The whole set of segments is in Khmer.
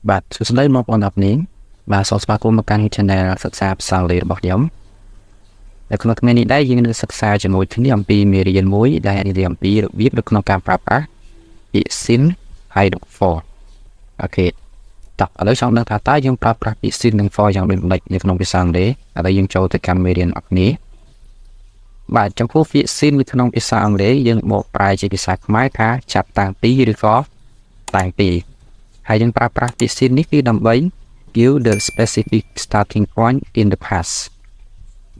បាទសួស្តីមកបងប្អូនអរនេះបាទសូមស្វាគមន៍មកកាន់ Channel សិក្សាភាសាអង់គ្លេសរបស់ខ្ញុំនៅក្នុងថ្ងៃនេះដែរយើងនឹងសិក្សាជាមួយគ្នាអំពីមេរៀនមួយដែលនិយាយអំពីរបៀបនៅក្នុងការប្រើប្រាស់ពាក្យ sin ហើយនិង for អូខេតោះឥឡូវចង់ដឹងថាតើយើងប្រើប្រាស់ពាក្យ sin និង for យ៉ាងដូចម្តេចនៅក្នុងភាសាអង់គ្លេសឥឡូវយើងចូលទៅកាន់មេរៀនអរគ្នាបាទចំពោះពាក្យ sin នៅក្នុងភាសាអង់គ្លេសយើងបកប្រែជាភាសាខ្មែរថាចាប់តាំងពីឬក៏តាំងពីហើយយើងប្រើប្រាស់ពាក្យ sin នេះគឺដើម្បី give the specific starting point in the past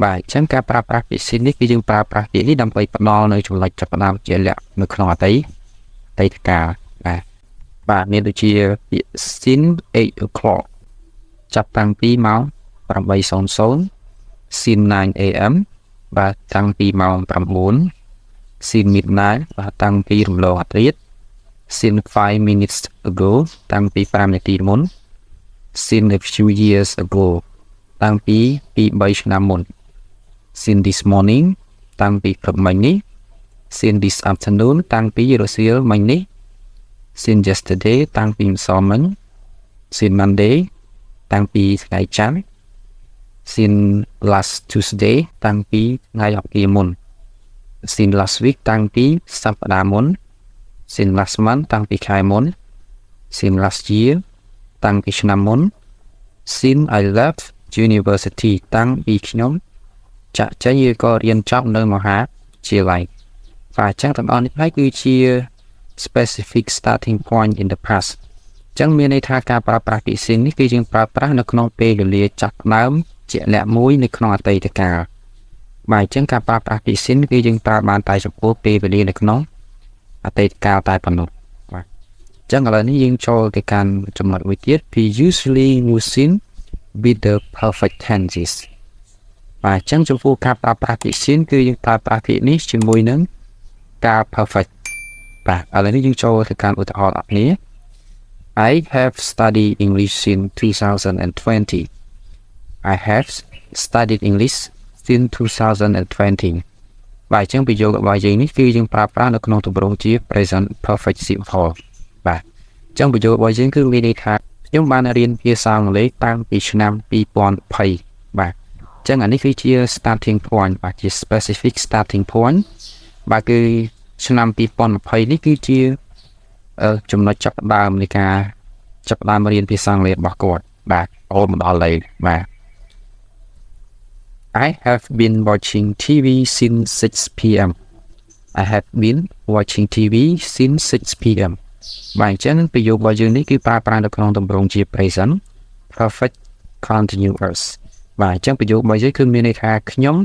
បាទអញ្ចឹងការប្រើប្រាស់ពាក្យ sin នេះគឺយើងប្រើប្រាស់ពាក្យនេះដើម្បីផ្ដល់នៅចំណុចចាប់ផ្ដើមជាលក្ខនៅក្នុងអតីតកាលបាទមានដូចជាពាក្យ sin 8 o'clock ចាប់តាំងពីម៉ោង 8:00 sin 9 am បាទតាំងពីម៉ោង 9 sin midnight បាទតាំងពីរំលងអធ្រាត្រsin 5 minutes ago តាំងពី5នាទីមុន sin a few years ago តាំងពី3ឆ្នាំមុន sin this morning តាំងពីព្រឹកមិញនេះ sin this afternoon តាំងពីរសៀលមិញនេះ sin yesterday តាំងពីម្សិលមិញ sin Monday តាំងពីថ្ងៃច័ន្ទ sin last Tuesday តាំងពីថ្ងៃអង្គារមុន sin last week តាំងពីសប្តាហ៍មុនsin last month តាំងពីខែមុន sin last year តាំងពីឆ្នាំមុន sin I left university តាំងពីខ្ញុំចាក់ចេញឬក៏រៀនចប់នៅមហាវិទ្យាល័យបាទអញ្ចឹងទាំងអស់នេះហើយគឺជា specific starting point in the past អញ្ចឹងមានន័យថាការប្រើប្រាស់ពាក្យ sin នេះគឺយើងប្រើប្រាស់នៅក្នុងពេលវេលាចាប់ផ្ដើមជាក់លាក់មួយនៅក្នុងអតីតកាលបាទអញ្ចឹងការប្រើប្រាស់ពាក្យ sin គឺយើងប្រើបានតែចំពោះពេលវេលានៅក្នុងអតីតកាលតែប៉ុណ្ណោះបាទអញ្ចឹងឥឡូវនេះយើងចូលទៅកាន់ចំណុចមួយទៀត we usually use sin with the perfect tenses បាទអញ្ចឹងចំពោះការប្រើប្រាស់ពាក្យ sin គឺយើងប្រើប្រាស់ពាក្យនេះជាមួយនឹងការ perfect បាទឥឡូវនេះយើងចូលទៅកាន់ឧទាហរណ៍អត់នេះ I have studied English since 2020 I have studied English since 2020បាទអញ្ចឹងប្រយោគរបស់យើងនេះគឺយើងប្រើប្រាស់នៅក្នុងទម្រង់ជា present perfect simple បាទអញ្ចឹងប្រយោគរបស់យើងគឺមានន័យថាខ្ញុំបានរៀនភាសាអង់គ្លេសតាំងពីឆ្នាំ2020បាទអញ្ចឹងអានេះគឺជា starting point បាទជា specific starting point បាទគឺឆ្នាំ2020នេះគឺជាចំណុចចាប់ផ្ដើមនៃការចាប់ផ្ដើមរៀនភាសាអង់គ្លេសរបស់គាត់បាទរហូតមកដល់ឥឡូវបាទ I have been watching TV since 6 p.m. I have been watching TV since 6 p.m. បាទអញ្ចឹងប្រយោគរបស់យើងនេះគឺប្រើប្រាស់នៅក្នុងទម្រង់ជា present perfect continuous បាទអញ្ចឹងប្រយោគរបស់យើងគឺមានន័យថាខ្ញុំ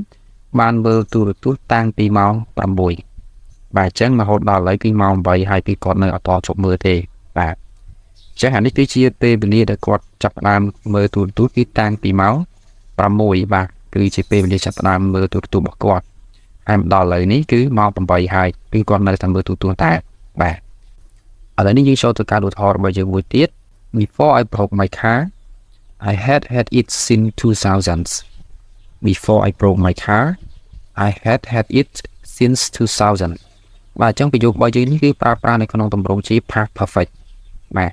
បានមើលទូរទស្សន៍តាំងពីម៉ោង 6 បាទអញ្ចឹងរហូតដល់ឥឡូវគឺម៉ោង 8 ហើយគឺគាត់នៅអត់តជប់មើលទេបាទអញ្ចឹងអានេះគឺជាពេលវេលាដែលគាត់ចាប់ផ្ដើមមើលទូរទស្សន៍គឺតាំងពីម៉ោង 6 បាទគឺជាពេលវេលាចាប់ផ្ដើមមើលទូរទស្សន៍របស់គាត់ហើយមកដល់ឥឡូវនេះគឺម៉ោង 8 ហើយគឺគាត់នៅតែមើលទូរទស្សន៍តែបាទឥឡូវនេះយើងចូលទៅការឧទាហរណ៍របស់យើងមួយទៀត Before I broke my car I had it since 2000s Before I broke my car I had it since 2000បាទអញ្ចឹងប្រយោគរបស់យើងនេះគឺប្រើប្រាស់នៅក្នុងទម្រង់ជា past perfect បាទ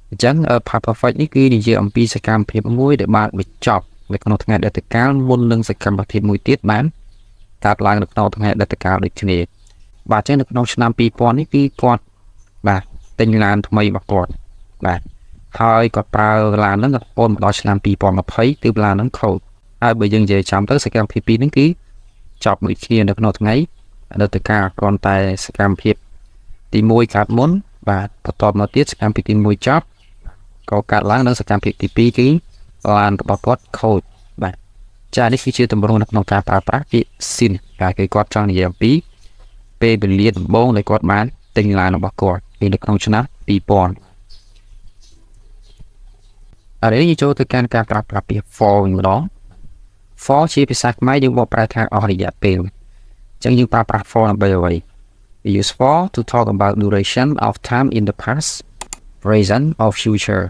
អញ្ចឹង past perfect នេះគឺនិយាយអំពីសកម្មភាពមួយដែលបានបញ្ចប់នៅក្នុងថ្ងៃអតីតកាលមុននឹងសកម្មភាពមួយទៀតបានកើតឡើងនៅក្នុងថ្ងៃអតីតកាលដូចគ្នាបាទអញ្ចឹងនៅក្នុងឆ្នាំ2000នេះគឺគាត់បាទទិញឡានថ្មីរបស់គាត់បាទហើយគាត់ប្រើឡានហ្នឹងរហូតមកដល់ឆ្នាំ2020ទើបឡានហ្នឹងខូចហើយបើយើងនិយាយចាំទៅសកម្មភាពពីរហ្នឹងគឺចប់មួយគ្នានៅក្នុងថ្ងៃអតីតកាលគ្រាន់តែសកម្មភាពទី1កើតមុនបាទបន្តមកទៀតសកម្មភាពទី1ចប់ក៏កើតឡើងនៅសកម្មភាពទី2គឺឡានរបស់គាត់ខូចបាទចានេះគឺជាទម្រង់នៅក្នុងការប្រើប្រាស់ពាក្យ sin ដែលគឺគាត់ចង់និយាយអំពីពេលវេលាដំបូងដែលគាត់បានទិញឡានរបស់គាត់គឺនៅក្នុងឆ្នាំ2000ឥឡូវយើងចូលទៅកាន់ការប្រើប្រាស់ពាក្យ for វិញម្ដង for ជាភាសាខ្មែរយើងបកប្រែថាអស់រយៈពេលអញ្ចឹងយើងប្រើប្រាស់ for ដើម្បីអ្វី We use for to talk about duration of time in the past present or future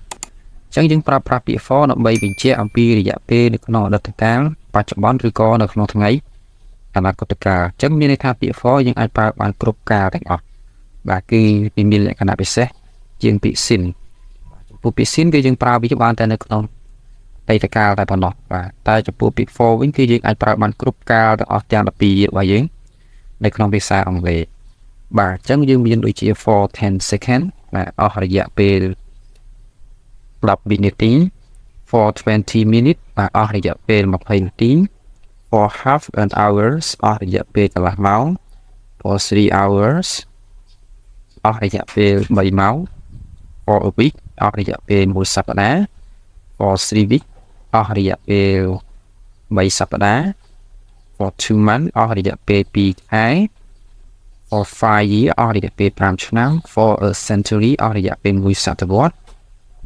អញ្ចឹងយើងប្រើប្រាស់ពាក្យ for ដើម្បីបញ្ជាក់អំពីរយៈពេលនៅក្នុងអតីតកាលបច្ចុប្បន្នឬក៏នៅក្នុងថ្ងៃអនាគតកាលអញ្ចឹងមានន័យថាពាក្យ for យើងអាចប្រើបានគ្រប់កាលទាំងអស់បាទគឺមានលក្ខណៈពិសេសជាងពាក្យ sin ចំ ចំពោះពាក្យ sin គឺយើងប្រើវាបានតែនៅក្នុងអតីតកាលតែប៉ុណ្ណោះបាទតែចំពោះពាក្យ for វិញគឺយើងអាចប្រើបានគ្រប់កាលទាំងអស់ទាំង12របស់យើងនៅក្នុងភាសាអង់គ្លេសបាទអញ្ចឹងយើងមានដូចជា for 10 second បាទអស់រយៈពេល10វិនាទី for 20 minutes បាទអស់រយៈពេល20នាទី for half an hours អស់រយៈពេលកន្លះម៉ោង for 3 hours អស់រយៈពេល3ម៉ោង for a week អស់រយៈពេល1សប្តាហ៍ for 3 weeks អស់រយៈពេល3សប្តាហ៍ for 2 months អស់រយៈពេល2ខែ for 5 years អស់រយៈពេល5ឆ្នាំ for a century អស់រយៈពេល1សតវត្ស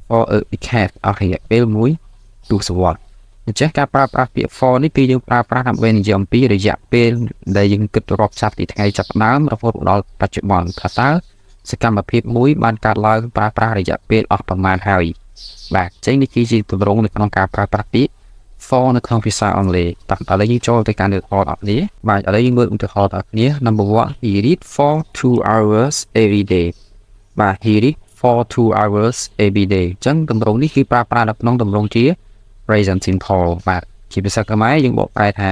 for a decade អស់រយៈពេល1ទសវត្សរ៍អញ្ចឹងការប្រើប្រាស់ពាក្យ for នេះគឺយើងប្រើប្រាស់ដើម្បីនិយាយអំពីរយៈពេលដែលយើងគិតរាប់ចាប់ពីថ្ងៃចាប់ផ្ដើមរហូតដល់បច្ចុប្បន្នថាតើសកម្មភាពមួយបានកើតឡើងប្រើប្រាស់រយៈពេលអស់ប្រមាណហើយបាទអញ្ចឹងនេះគឺជាទម្រង់នៅក្នុងការប្រើប្រាស់ពាក្យ for នៅក្នុងភាសាអង់គ្លេសបាទឥឡូវយើងចូលទៅការលើកឧទាហរណ៍អត់នេះបាទឥឡូវយើងមើលឧទាហរណ៍ដល់គ្នា number 1 he read for 2 hours every day បាទ he read for 2 hours every day អញ្ចឹងទម្រង់នេះគឺប្រើប្រាស់នៅក្នុងទម្រង់ជា present simple បាទជាភាសាខ្មែរយើងបកប្រែថា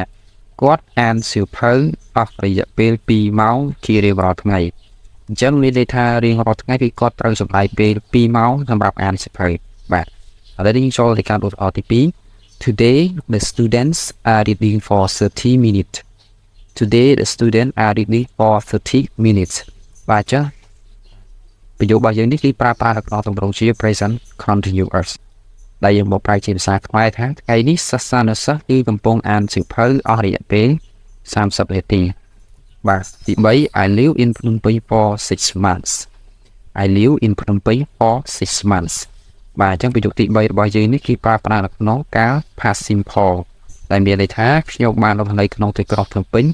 គាត់អានសៀវភៅអស់រយៈពេល2ម៉ោងជារៀងរាល់ថ្ងៃអញ្ចឹងមានន័យថារៀងរាល់ថ្ងៃគឺគាត់ត្រូវចំណាយពេល2ម៉ោងសម្រាប់អានសៀវភៅបាទឥឡូវយើងចូលទៅការឧទាហរណ៍ទី2 Today the students are reading for 30 minutes Today the students are reading for 30 minutes បាទចាប្រយោគរបស់យើងនេះគឺប្រើប្រាស់នៅក្នុងទម្រង់ជា present continuous ដែលយើងបកប្រែជាភាសាខ្មែរថាថ្ងៃនេះសិស្សានុសិស្សគឺកំពុងអានសៀវភៅអស់រយៈពេល30នាទីបាទទី3 I live in Phnom Penh for 6 months I live in Phnom Penh for 6 months បាទអញ្ចឹងប្រយោគទី3របស់យើងនេះគឺប្រើប្រាស់នៅក្នុងកាល past simple ដែលមានន័យថាខ្ញុំបានរស់នៅក្នុងទីក្រុងភ្នំពេញ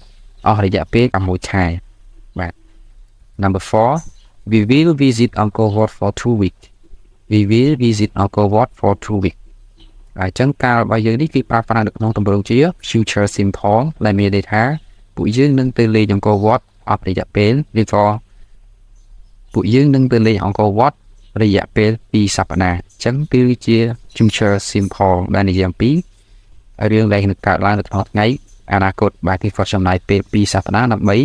អស់រយៈពេល6ខែបាទ Number 4 We will visit Angkor Wat for 2 weeks We will visit Angkor Wat for 2 weeks អញ្ចឹងកាលរបស់យើងនេះគឺប្រើប្រាស់នៅក្នុងទម្រង់ជា future simple ដែលមានន័យថាពួកយើងនឹងទៅលេងអង្គរវត្តអស់រយៈពេលឬក៏ពួកយើងនឹងទៅលេងអង្គរវត្តរយៈពេល2សប្តាហ៍អញ្ចឹងគឺជា future simple ដែលនិយាយអំពីរឿងដែលនឹងកើតឡើងនៅក្នុងថ្ងៃអនាគតបាទគឺគាត់ចំណាយពេល2សប្តាហ៍ដើម្បី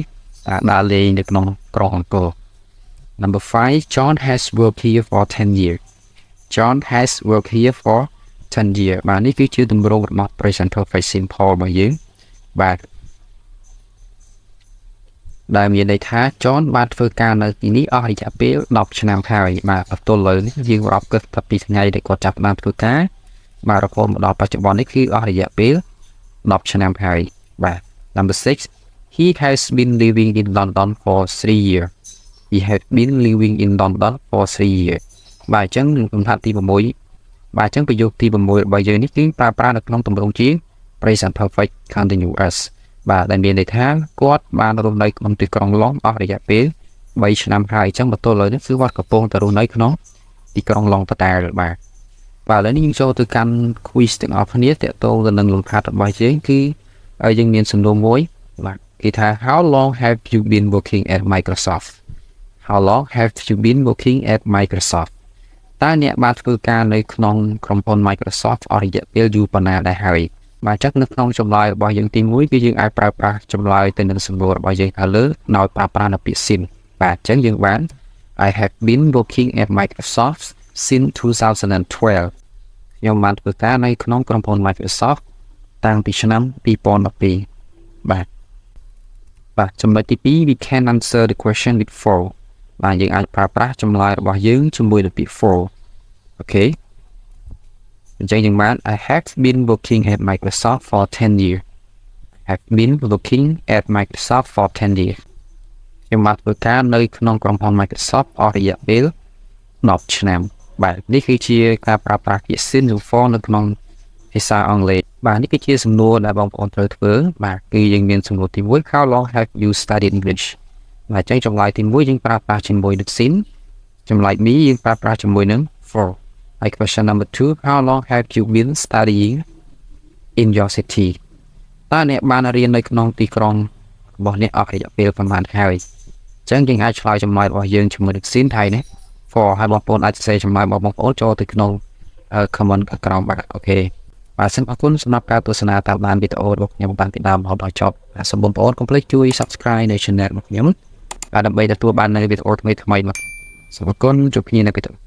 ដើរលេងនៅក្នុងក្រុងអង្គរ Number 5 John has worked here for 10 years John has worked here for 10 years បាទនេះគឺជាទម្រង់របស់ present perfect simple របស់យើងបាទដែលមានន័យថា John បានធ្វើការនៅទីនេះអស់រយៈពេល10ឆ្នាំហើយបាទបន្ទាប់លើនេះយើងរាប់គិតពីថ្ងៃដែលគាត់ចាប់ផ្ដើមធ្វើការបាទរហូតមកដល់បច្ចុប្បន្ននេះគឺអស់រយៈពេល10ឆ្នាំហើយបាទ Number 6 He has been living in London for 3 years He has been living in London for 3 years បាទអញ្ចឹងលំដាប់ទី6បាទអញ្ចឹងប្រយោគទី6របស់យើងនេះគឺប្រើប្រាស់នៅក្នុងទម្រង់ជា present perfect continuous បាទដែលមានន័យថាគាត់បានរស់នៅក្នុងទីក្រុងឡុងអស់រយៈពេល3ឆ្នាំហើយអញ្ចឹងបន្ទាប់លើនេះគឺគាត់កំពុងតែរស់នៅក្នុងទីក្រុងឡុងដដែលបាទឥឡូវនេះយើងចូលទៅកាន់ quiz ទាំងអស់គ្នាតកតងទៅនឹងលំហាត់របស់យើងគឺយើងមានសំណួរមួយបាទគេថា How long have you been working at Microsoft How long have you been working at Microsoft តើអ្នកបានធ្វើការនៅក្នុងក្រុមហ៊ុន Microsoft អស់រយៈពេលយូរប៉ុណ្ណាដែរហើយបាទចឹងនៅក្នុងចម្លើយរបស់យើងទី1គឺយើងអាចប្រើប្រាស់ចម្លើយទៅនឹងសំណួររបស់យើងខាងលើដោយប្រើប្រាស់នៅពាក្យ since បាទចឹងយើងបាន I have been working at Microsoft since 2012ខ្ញុំបានធ្វើការនៅក្នុងក្រុមហ៊ុន Microsoft តាំងពីឆ្នាំ2012បាទចំណុចទី2 we can answer the question with for បាទយើងអាចប្រើប្រាស់ចម្លើយរបស់យើងជាមួយនឹងពាក្យ for អូខេអញ្ចឹងយើងបាន I have been working at Microsoft for 10 years have been working at Microsoft for 10 years ខ្ញុំបានធ្វើការនៅក្នុងក្រុមហ៊ុន Microsoft អស់រយៈពេល10ឆ្នាំបាទនេះគឺជាការប្រើប្រាស់ពាក្យ since និង for នៅក្នុងភាសាអង់គ្លេសបាទនេះគឺជាសំណួរដែលបងប្អូនត្រូវធ្វើបាទគឺយើងមានសំណួរទី1 How long have you studied English បាទអញ្ចឹងចម្លើយទី1យើងប្រើប្រាស់ជាមួយនឹង since ចម្លើយ B យើងប្រើប្រាស់ជាមួយនឹង forហើយ question number 2 How long have you been studying in your city តើអ្នកបានរៀននៅក្នុងទីក្រុងរបស់អ្នកអស់រយៈពេលប៉ុន្មានហើយអញ្ចឹងយើងអាចឆ្លើយចម្លើយរបស់យើងជាមួយនឹង since ហើយណា for ហើយបងប្អូនអាចសរសេរចម្លើយរបស់បងប្អូនចូលទៅក្នុង comment ក្រោមបាទអូខេបាទសូមអរគុណសម្រាប់ការទស្សនាតាមដានវីដេអូរបស់ខ្ញុំបានពីដើមរហូតដល់ចប់សូមបងប្អូនកុំភ្លេចជួយ subscribe នៅ channel របស់ខ្ញុំដើម្បីទទួលបាននូវវីដេអូថ្មីៗមកសូមអរគុណជួបគ្នានៅវីដេអូ